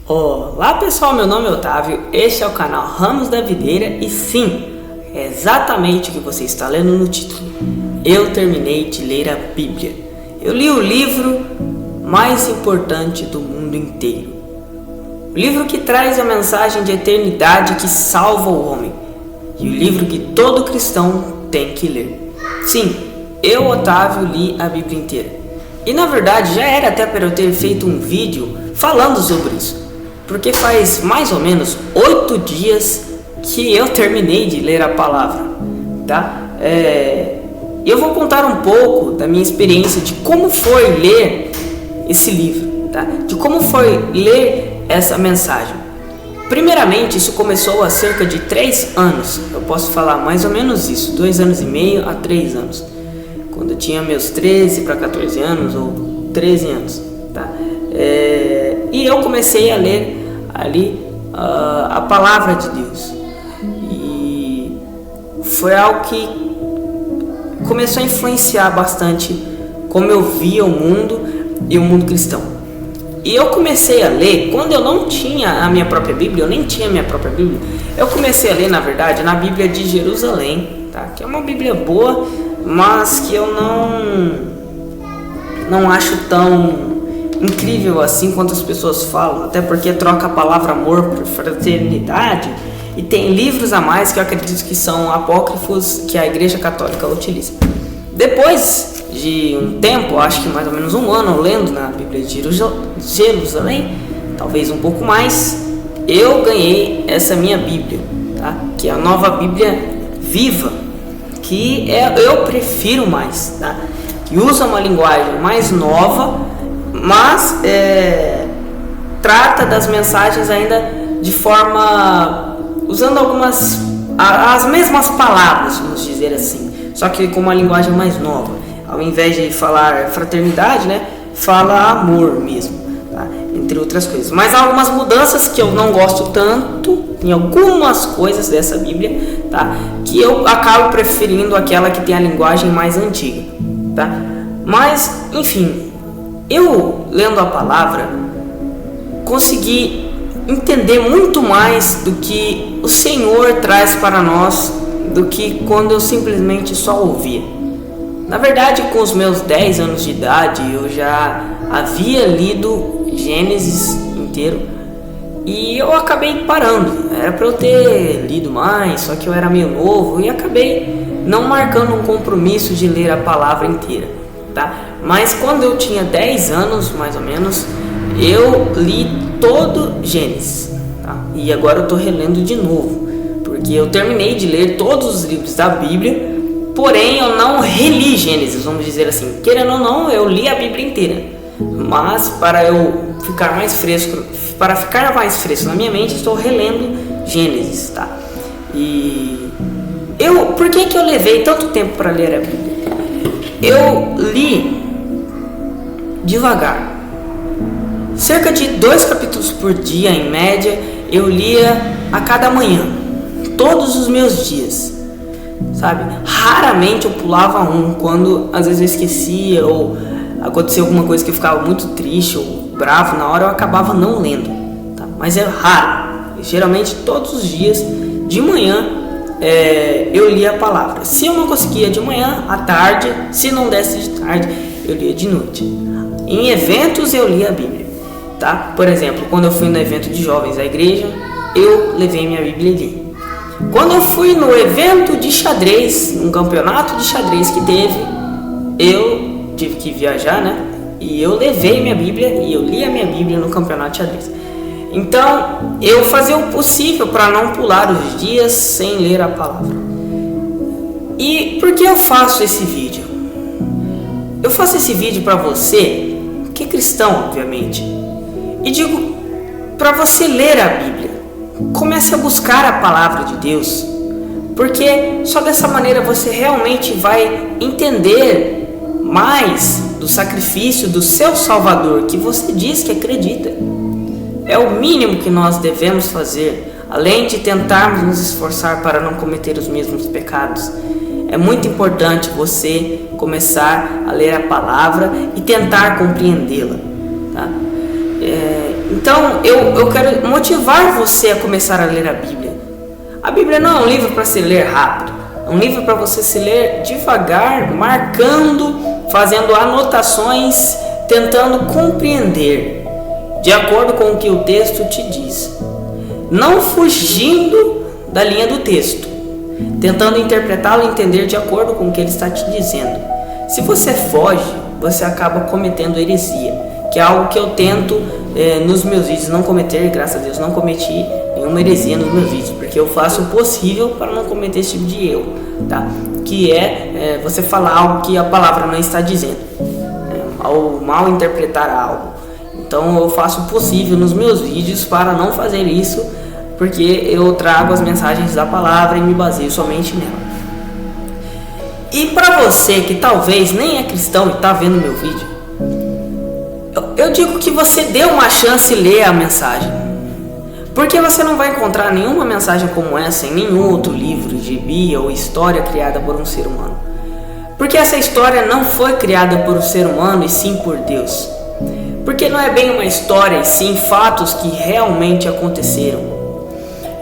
Olá pessoal, meu nome é Otávio, este é o canal Ramos da Videira e sim, é exatamente o que você está lendo no título. Eu terminei de ler a Bíblia. Eu li o livro mais importante do mundo inteiro. O livro que traz a mensagem de eternidade que salva o homem. E o livro que todo cristão tem que ler. Sim, eu, Otávio, li a Bíblia inteira. E na verdade já era até para eu ter feito um vídeo falando sobre isso. Porque faz mais ou menos 8 dias que eu terminei de ler a palavra, tá? Eu vou contar um pouco da minha experiência de como foi ler esse livro, tá? De como foi ler essa mensagem. Primeiramente, isso começou há cerca de 3 anos. Eu posso falar mais ou menos isso, 2 anos e meio a 3 anos. Quando eu tinha meus 13 para 14 anos ou 13 anos, tá? E eu comecei a ler ali a palavra de Deus. E foi algo que começou a influenciar bastante como eu via o mundo e o mundo cristão. E eu comecei a ler, quando eu não tinha a minha própria Bíblia, eu nem tinha a minha própria Bíblia, eu comecei a ler, na verdade, na Bíblia de Jerusalém, tá? Que é uma Bíblia boa, mas que eu não acho tão incrível assim quanto as pessoas falam, até porque troca a palavra amor por fraternidade e tem livros a mais que eu acredito que são apócrifos que a Igreja Católica utiliza. Depois de um tempo, acho que mais ou menos um ano lendo na Bíblia de Jerusalém, talvez um pouco mais, eu ganhei essa minha Bíblia, tá? Que é a nova Bíblia viva, que eu prefiro mais, tá? Que usa uma linguagem mais nova, mas trata das mensagens ainda de forma usando as mesmas palavras, vamos dizer assim, só que com uma linguagem mais nova. Ao invés de falar fraternidade, né, fala amor mesmo, tá? Entre outras coisas. Mas há algumas mudanças que eu não gosto tanto em algumas coisas dessa Bíblia, tá? Que eu acabo preferindo aquela que tem a linguagem mais antiga, tá? Mas enfim, eu lendo a palavra consegui entender muito mais do que o Senhor traz para nós do que quando eu simplesmente só ouvia. Na verdade, com os meus 10 anos de idade, eu já havia lido Gênesis inteiro e eu acabei parando. Era para eu ter lido mais, só que eu era meio novo e acabei não marcando um compromisso de ler a palavra inteira, tá? Mas quando eu tinha 10 anos, mais ou menos, eu li todo Gênesis, tá? E agora eu estou relendo de novo, porque eu terminei de ler todos os livros da Bíblia, porém eu não reli Gênesis, vamos dizer assim. Querendo ou não, eu li a Bíblia inteira, mas para ficar mais fresco na minha mente, estou relendo Gênesis, tá? E por que eu levei tanto tempo para ler a Bíblia? Eu li devagar, cerca de 2 capítulos por dia em média. Eu lia a cada manhã, todos os meus dias, sabe? Raramente eu pulava quando às vezes eu esquecia ou acontecia alguma coisa que eu ficava muito triste ou bravo na hora, eu acabava não lendo, tá? Mas é raro. Geralmente todos os dias de manhã eu lia a palavra. Se eu não conseguia de manhã, à tarde, se não desse de tarde, eu lia de noite. Em eventos eu lia a Bíblia, tá? Por exemplo, quando eu fui no evento de jovens da igreja, eu levei minha Bíblia e li. Quando eu fui no evento de xadrez, um campeonato de xadrez que teve, eu tive que viajar, né? E eu levei minha Bíblia e eu li a minha Bíblia no campeonato de xadrez. Então, eu fazia o possível para não pular os dias sem ler a palavra. E por que eu faço esse vídeo? Eu faço esse vídeo para você, que é cristão, obviamente, e digo para você ler a Bíblia. Comece a buscar a palavra de Deus, porque só dessa maneira você realmente vai entender mais do sacrifício do seu Salvador, que você diz que acredita. É o mínimo que nós devemos fazer, além de tentarmos nos esforçar para não cometer os mesmos pecados. É muito importante você começar a ler a palavra e tentar compreendê-la, tá? Então eu quero motivar você a começar a ler a Bíblia. A Bíblia não é um livro para se ler rápido, é um livro para você se ler devagar, marcando, fazendo anotações, tentando compreender de acordo com o que o texto te diz, não fugindo da linha do texto, tentando interpretá-lo e entender de acordo com o que ele está te dizendo. Se você foge, você acaba cometendo heresia, que é algo que eu tento nos meus vídeos não cometer. Graças a Deus não cometi nenhuma heresia nos meus vídeos, porque eu faço o possível para não cometer esse tipo de erro, tá? Que é você falar algo que a palavra não está dizendo, ou mal interpretar algo. Então eu faço o possível nos meus vídeos para não fazer isso, porque eu trago as mensagens da palavra e me baseio somente nela. E para você que talvez nem é cristão e está vendo meu vídeo, eu digo que você dê uma chance e lê a mensagem, porque você não vai encontrar nenhuma mensagem como essa em nenhum outro livro, gibi ou história criada por um ser humano. Porque essa história não foi criada por um ser humano e sim por Deus. Porque não é bem uma história e sim fatos que realmente aconteceram.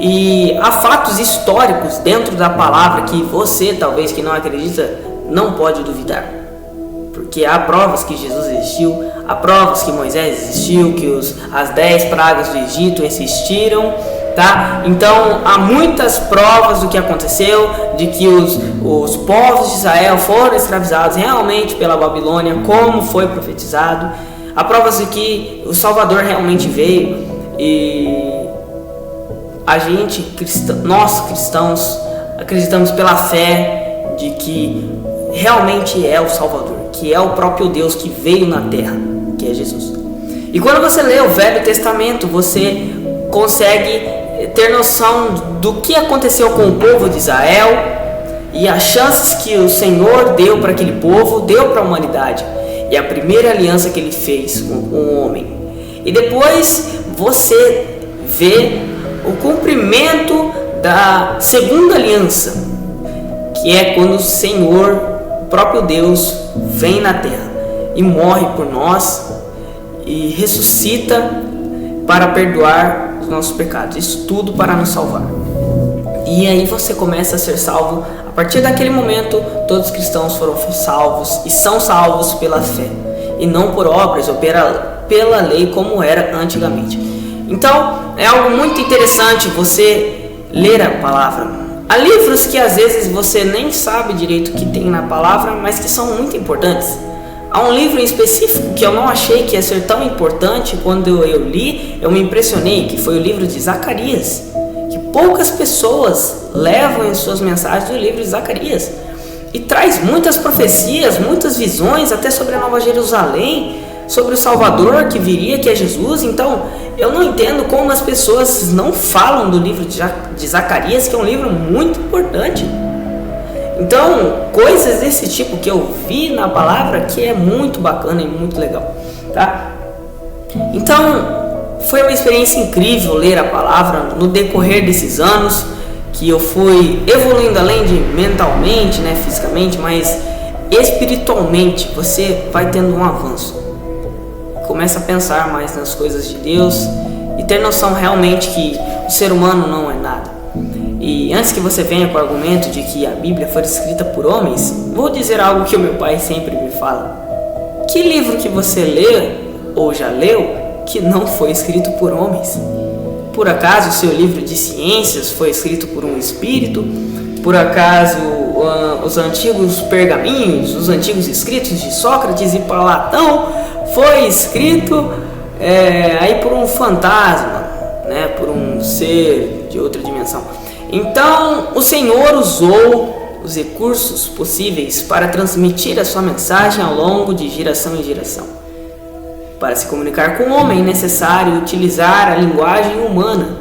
E há fatos históricos dentro da palavra que você, talvez que não acredita, não pode duvidar. Porque há provas que Jesus existiu, há provas que Moisés existiu, que as 10 pragas do Egito existiram, tá? Então há muitas provas do que aconteceu, de que os povos de Israel foram escravizados realmente pela Babilônia, como foi profetizado. Há provas de que o Salvador realmente veio, e a gente, nós cristãos, acreditamos pela fé de que realmente é o Salvador, que é o próprio Deus que veio na terra, que é Jesus. E quando você lê o Velho Testamento, você consegue ter noção do que aconteceu com o povo de Israel e as chances que o Senhor deu para aquele povo, deu para a humanidade, e a primeira aliança que ele fez com o homem. E depois você vê o cumprimento da segunda aliança, que é quando o Senhor, o próprio Deus, vem na terra e morre por nós e ressuscita para perdoar os nossos pecados, isso tudo para nos salvar. E aí você começa a ser salvo. A partir daquele momento, todos os cristãos foram salvos e são salvos pela fé, e não por obras ou pela lei como era antigamente. Então é algo muito interessante você ler a palavra. Há livros que às vezes você nem sabe direito o que tem na palavra, mas que são muito importantes. Há um livro em específico que eu não achei que ia ser tão importante. Quando eu li, eu me impressionei, que foi o livro de Zacarias, que poucas pessoas levam em suas mensagens o livro de Zacarias, e traz muitas profecias, muitas visões, até sobre a Nova Jerusalém, sobre o Salvador que viria, que é Jesus. Então eu não entendo como as pessoas não falam do livro de Zacarias, que é um livro muito importante. Então, coisas desse tipo que eu vi na palavra, que é muito bacana e muito legal, tá? Então, foi uma experiência incrível ler a palavra no decorrer desses anos, que eu fui evoluindo além de mentalmente, né, fisicamente, mas espiritualmente você vai tendo um avanço. Começa a pensar mais nas coisas de Deus e ter noção realmente que o ser humano não é nada. E antes que você venha com o argumento de que a Bíblia foi escrita por homens, vou dizer algo que o meu pai sempre me fala. Que livro que você lê ou já leu que não foi escrito por homens? Por acaso o seu livro de ciências foi escrito por um espírito? Por acaso os antigos pergaminhos, os antigos escritos de Sócrates e Platão foi escrito aí por um fantasma, né, por um ser de outra dimensão? Então o Senhor usou os recursos possíveis para transmitir a sua mensagem ao longo de geração em geração. Para se comunicar com o homem é necessário utilizar a linguagem humana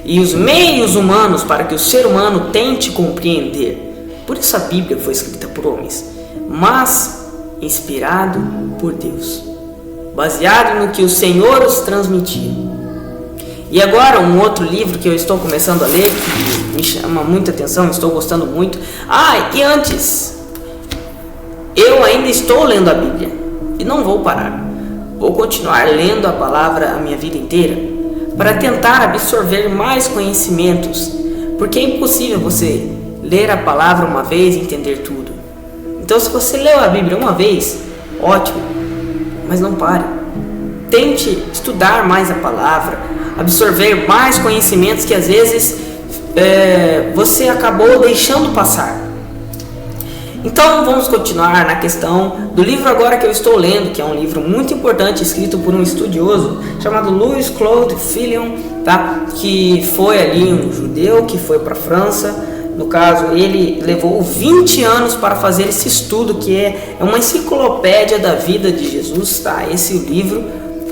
e os meios humanos para que o ser humano tente compreender. Por isso a Bíblia foi escrita por homens, mas inspirado por Deus, baseado no que o Senhor os transmitia. E agora um outro livro que eu estou começando a ler, que me chama muita atenção, estou gostando muito. E antes, eu ainda estou lendo a Bíblia e não vou parar. vou continuar lendo a palavra a minha vida inteira para tentar absorver mais conhecimentos, porque é impossível você ler a palavra uma vez e entender tudo. Então, se você leu a Bíblia uma vez, ótimo, mas não pare. Tente estudar mais a palavra, absorver mais conhecimentos que às vezes você acabou deixando passar. Então vamos continuar na questão do livro agora que eu estou lendo, que é um livro muito importante, escrito por um estudioso chamado Louis Claude Filion, tá? Que foi ali um judeu que foi para a França. No caso, ele levou 20 anos para fazer esse estudo, que é uma enciclopédia da vida de Jesus, tá? Esse livro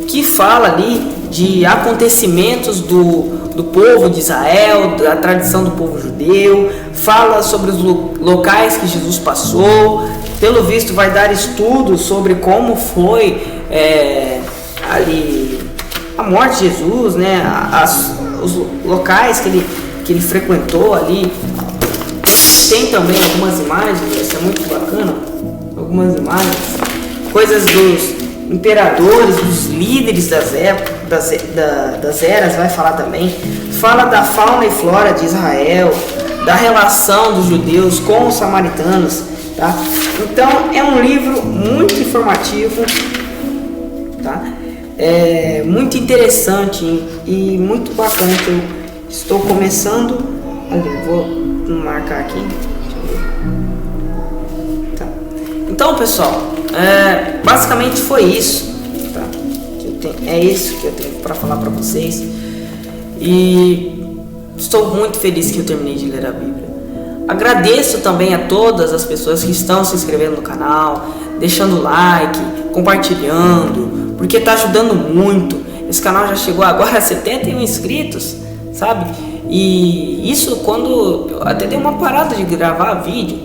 que fala ali de acontecimentos do povo de Israel, da tradição do povo judeu, fala sobre os locais que Jesus passou. Pelo visto vai dar estudos sobre como foi ali a morte de Jesus, né? Os locais que ele frequentou ali. Tem também algumas imagens, isso é muito bacana, algumas imagens, coisas dos imperadores, dos líderes das eras, vai falar também. Fala da fauna e flora de Israel, da relação dos judeus com os samaritanos, tá? Então é um livro muito informativo, tá? É muito interessante e muito bacana. Eu estou começando, ali, vou marcar aqui. Deixa eu ver. Tá. Então, pessoal, basicamente foi isso, tá? É isso que eu tenho para falar para vocês. E estou muito feliz que eu terminei de ler a Bíblia. Agradeço também a todas as pessoas que estão se inscrevendo no canal, deixando like, compartilhando, porque está ajudando muito. Esse canal já chegou agora a 71 inscritos, sabe? E isso quando eu até dei uma parada de gravar vídeo.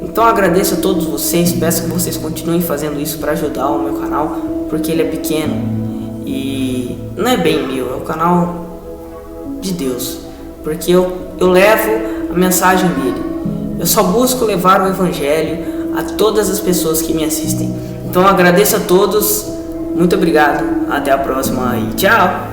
Então agradeço a todos vocês, peço que vocês continuem fazendo isso para ajudar o meu canal, porque ele é pequeno e não é bem meu, é o canal de Deus, porque eu levo a mensagem dele. Eu só busco levar o evangelho a todas as pessoas que me assistem. Então agradeço a todos, muito obrigado, até a próxima e tchau!